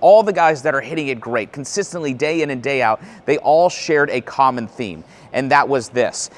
All the guys that are hitting it great, consistently day in and day out, they all shared a common theme, and that was this.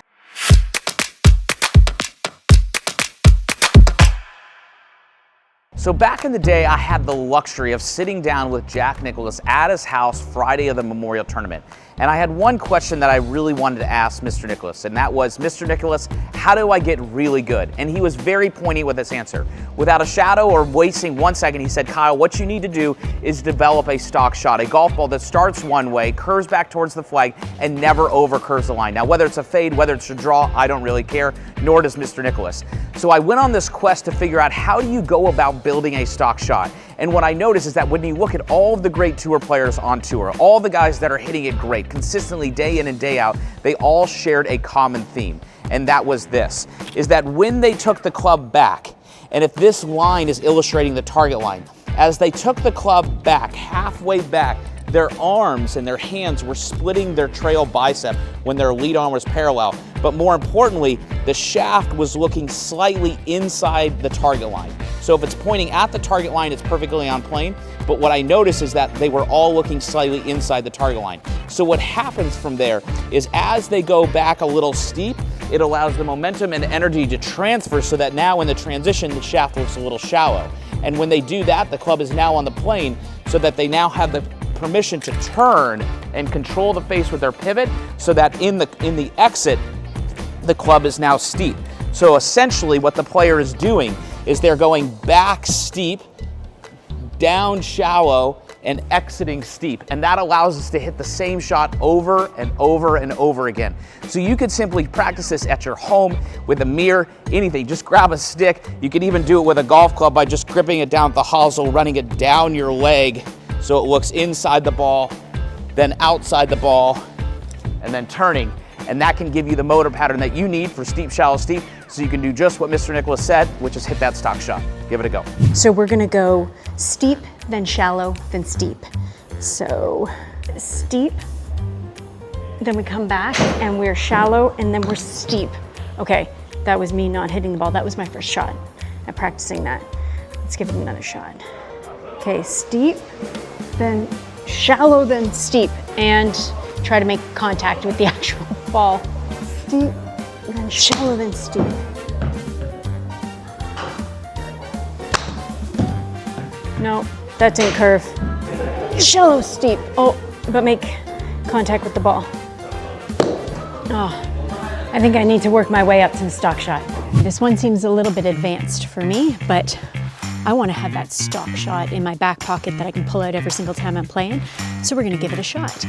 So back in the day, I had the luxury of sitting down with Jack Nicklaus at his house Friday of the Memorial Tournament. And I had one question that I really wanted to ask Mr. Nicklaus, and that was, Mr. Nicklaus, how do I get really good? And he was very pointy with his answer. Without a shadow or wasting 1 second, he said, Kyle, what you need to do is develop a stock shot, a golf ball that starts one way, curves back towards the flag, and never over curves the line. Now, whether it's a fade, whether it's a draw, I don't really care, nor does Mr. Nicklaus. So I went on this quest to figure out how do you go about building a stock shot. And what I noticed is that when you look at all of the great tour players on tour, all the guys that are hitting it great, consistently day in and day out, they all shared a common theme. And that was this, is that when they took the club back, and if this line is illustrating the target line, as they took the club back, halfway back, their arms and their hands were splitting their trail bicep when their lead arm was parallel. But more importantly, the shaft was looking slightly inside the target line. So if it's pointing at the target line, it's perfectly on plane. But what I noticed is that they were all looking slightly inside the target line. So what happens from there is as they go back a little steep, it allows the momentum and energy to transfer so that now in the transition, the shaft looks a little shallow. And when they do that, the club is now on the plane so that they now have the permission to turn and control the face with their pivot so that in the exit, the club is now steep. So essentially what the player is doing is they're going back steep, down shallow, and exiting steep. And that allows us to hit the same shot over and over and over again. So you could simply practice this at your home with a mirror, anything. Just grab a stick. You could even do it with a golf club by just gripping it down at the hosel, running it down your leg so it looks inside the ball, then outside the ball, and then turning. And that can give you the motor pattern that you need for steep, shallow, steep, so you can do just what Mr. Nicklaus said, which is hit that stock shot. Give it a go. So we're gonna go steep, then shallow, then steep. So steep, then we come back and we're shallow, and then we're steep. Okay, that was me not hitting the ball. That was my first shot. I'm practicing that. Let's give it another shot. Okay, steep, then shallow, then steep, and try to make contact with the actual ball. Steep, then shallow, then steep. No, that didn't curve. Shallow, steep. Oh, but make contact with the ball. Oh, I think I need to work my way up to the stock shot. This one seems a little bit advanced for me, but I want to have that stock shot in my back pocket that I can pull out every single time I'm playing. So we're going to give it a shot.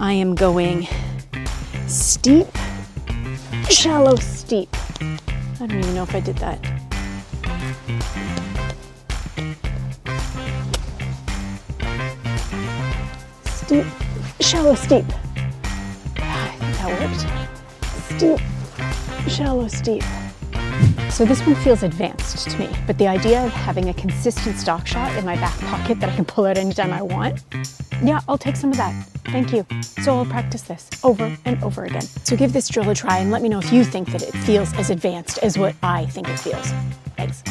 I am going steep, shallow, steep. I don't even know if I did that. Steep, shallow, steep. I think that worked. Steep, shallow, steep. So this one feels advanced to me, but the idea of having a consistent stock shot in my back pocket that I can pull out anytime I want, yeah, I'll take some of that. Thank you. So I'll practice this over and over again. So give this drill a try and let me know if you think that it feels as advanced as what I think it feels. Thanks.